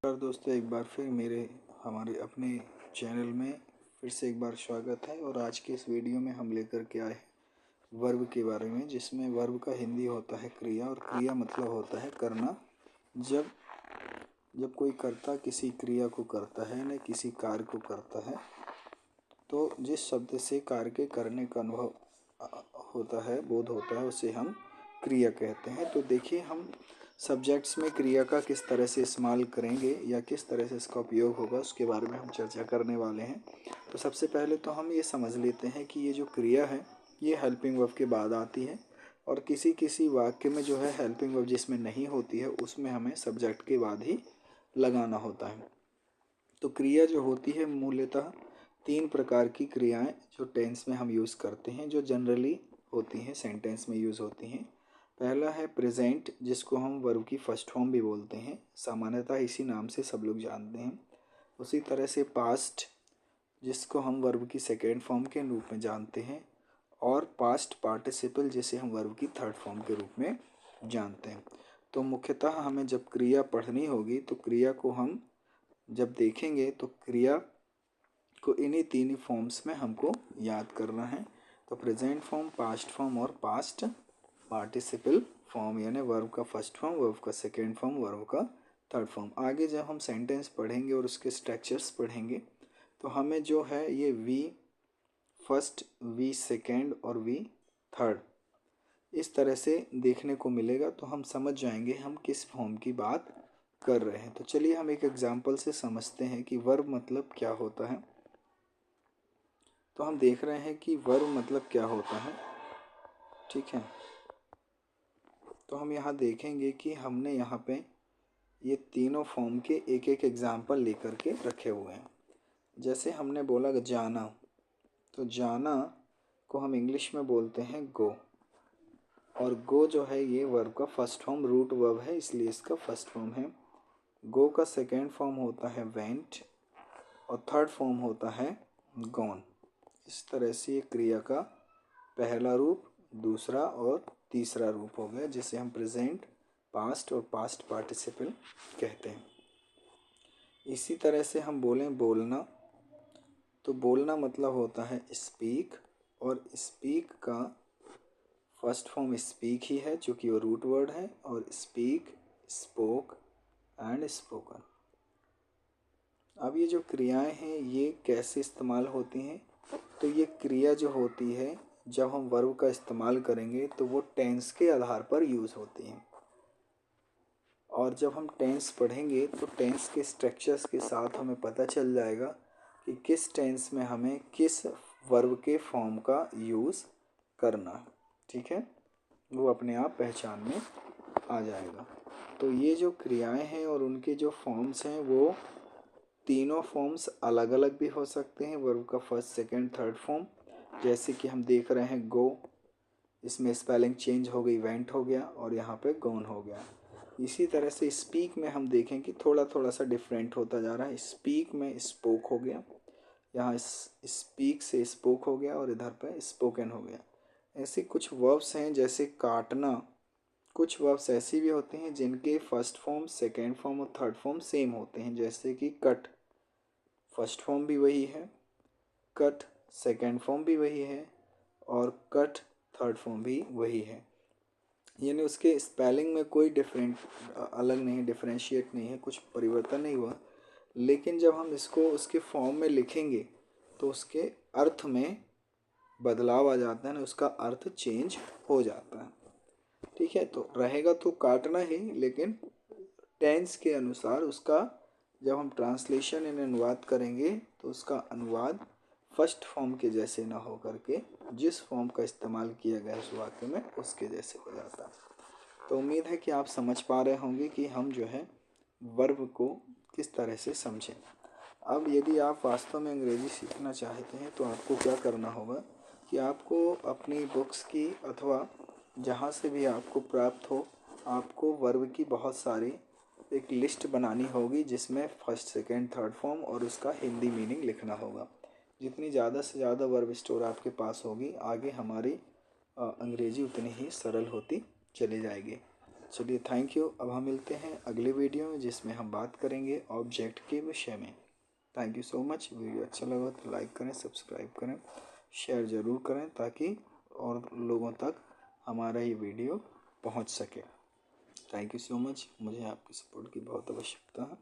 नमस्कार दोस्तों, एक बार फिर हमारे अपने चैनल में फिर से एक बार स्वागत है। और आज के इस वीडियो में हम लेकर के आए हैं वर्ब के बारे में, जिसमें वर्ब का हिंदी होता है क्रिया, और क्रिया मतलब होता है करना। जब जब कोई कर्ता किसी क्रिया को करता है न किसी कार्य को करता है, तो जिस शब्द से कार्य के करने का अनुभव होता है, बोध होता है, उसे हम क्रिया कहते हैं। तो देखिए, हम सब्जेक्ट्स में क्रिया का किस तरह से इस्तेमाल करेंगे या किस तरह से इसका उपयोग होगा, उसके बारे में हम चर्चा करने वाले हैं। तो सबसे पहले तो हम ये समझ लेते हैं कि ये जो क्रिया है ये हेल्पिंग वर्ब के बाद आती है, और किसी किसी वाक्य में जो है हेल्पिंग वर्ब जिसमें नहीं होती है उसमें हमें सब्जेक्ट के बाद ही लगाना होता है। तो क्रिया जो होती है मूलतः 3 प्रकार की क्रियाएं जो टेंस में हम यूज़ करते हैं, जो जनरली होती हैं, सेंटेंस में यूज़ होती हैं। पहला है प्रेजेंट, जिसको हम वर्ब की फर्स्ट फॉर्म भी बोलते हैं, सामान्यतः इसी नाम से सब लोग जानते हैं। उसी तरह से पास्ट, जिसको हम वर्ब की सेकेंड फॉर्म के रूप में जानते हैं, और पास्ट पार्टिसिपल, जिसे हम वर्ब की थर्ड फॉर्म के रूप में जानते हैं। तो मुख्यतः हमें जब क्रिया पढ़नी होगी तो क्रिया को हम जब देखेंगे तो क्रिया को इन्हीं 3 फॉर्म्स में हमको याद करना है। तो प्रेजेंट फॉर्म, पास्ट फॉर्म और पास्ट पार्टिसिपल फॉर्म, यानी वर्ब का फर्स्ट फॉर्म, वर्ब का सेकेंड फॉर्म, वर्ब का थर्ड फॉर्म। आगे जब हम सेंटेंस पढ़ेंगे और उसके स्ट्रक्चर्स पढ़ेंगे तो हमें जो है ये वी फर्स्ट, वी सेकेंड और वी थर्ड इस तरह से देखने को मिलेगा। तो हम समझ जाएंगे हम किस फॉर्म की बात कर रहे हैं। तो चलिए हम एक एग्जाम्पल से समझते हैं कि वर्ब मतलब क्या होता है। तो हम देख रहे हैं कि वर्ब मतलब क्या होता है, ठीक है। तो हम यहाँ देखेंगे कि हमने यहाँ पे ये तीनों फॉर्म के एक एक एग्जाम्पल लेकर के रखे हुए हैं। जैसे हमने बोला जाना, तो जाना को हम इंग्लिश में बोलते हैं गो, और गो जो है ये वर्ब का फर्स्ट फॉर्म रूट वर्ब है, इसलिए इसका फर्स्ट फॉर्म है। गो का सेकेंड फॉर्म होता है वेंट, और थर्ड फॉर्म होता है गॉन। इस तरह से ये क्रिया का पहला रूप, दूसरा और तीसरा रूप हो गया, जिसे हम प्रेजेंट, पास्ट और पास्ट पार्टिसिपल कहते हैं। इसी तरह से हम बोलें बोलना, तो बोलना मतलब होता है स्पीक, और स्पीक का फर्स्ट फॉर्म स्पीक ही है, चूँकि वो रूट वर्ड है, और स्पीक, स्पोक एंड स्पोकन। अब ये जो क्रियाएं हैं ये कैसे इस्तेमाल होती हैं, तो ये क्रिया जो होती है जब हम वर्ब का इस्तेमाल करेंगे तो वो टेंस के आधार पर यूज़ होती हैं। और जब हम टेंस पढ़ेंगे तो टेंस के स्ट्रक्चर्स के साथ हमें पता चल जाएगा कि किस टेंस में हमें किस वर्ब के फॉर्म का यूज़ करना है, ठीक है। वो अपने आप पहचान में आ जाएगा। तो ये जो क्रियाएं हैं और उनके जो फॉर्म्स हैं वो तीनों फॉर्म्स अलग अलग भी हो सकते हैं। वर्ब का फर्स्ट, सेकंड, थर्ड फॉर्म, जैसे कि हम देख रहे हैं गो, इसमें स्पेलिंग चेंज हो गई, वेंट हो गया, और यहाँ पे गॉन हो गया। इसी तरह से स्पीक में हम देखें कि थोड़ा थोड़ा सा डिफरेंट होता जा रहा है। स्पीक में स्पोक हो गया, यहाँ स्पीक से स्पोक हो गया, और इधर पे स्पोकन हो गया। ऐसे कुछ वर्ब्स हैं जैसे काटना, कुछ वर्ब्स ऐसी भी होते हैं जिनके फर्स्ट फॉर्म, सेकेंड फॉर्म और थर्ड फॉर्म सेम होते हैं, जैसे कि कट, फर्स्ट फॉर्म भी वही है, कट सेकेंड फॉर्म भी वही है, और कट थर्ड फॉर्म भी वही है। यानी उसके स्पेलिंग में कोई अलग नहीं, डिफरेंशिएट नहीं है, कुछ परिवर्तन नहीं हुआ। लेकिन जब हम इसको उसके फॉर्म में लिखेंगे तो उसके अर्थ में बदलाव आ जाता है ना, उसका अर्थ चेंज हो जाता है, ठीक है। तो रहेगा तो काटना ही, लेकिन टेंस के अनुसार उसका जब हम ट्रांसलेशन यानी अनुवाद करेंगे तो उसका अनुवाद फर्स्ट फॉर्म के जैसे ना हो करके जिस फॉर्म का इस्तेमाल किया गया उस वाक्य में उसके जैसे हो जाता है। तो उम्मीद है कि आप समझ पा रहे होंगे कि हम जो है वर्ब को किस तरह से समझें। अब यदि आप वास्तव में अंग्रेजी सीखना चाहते हैं तो आपको क्या करना होगा कि आपको अपनी बुक्स की अथवा जहाँ से भी आपको प्राप्त हो, आपको वर्ब की बहुत सारी एक लिस्ट बनानी होगी, जिसमें फर्स्ट, सेकंड, थर्ड फॉर्म और उसका हिंदी मीनिंग लिखना होगा। जितनी ज़्यादा से ज़्यादा वर्ब स्टोर आपके पास होगी, आगे हमारी अंग्रेजी उतनी ही सरल होती चली जाएगी। चलिए थैंक यू। अब हम मिलते हैं अगले वीडियो में जिसमें हम बात करेंगे ऑब्जेक्ट के विषय में। Thank you so much. Video अच्छा लगा तो लाइक करें, सब्सक्राइब करें, शेयर ज़रूर करें ताकि और लोगों तक हमारा ये वीडियो पहुंच सके। Thank you so much. मुझे आपकी सपोर्ट की बहुत आवश्यकता है।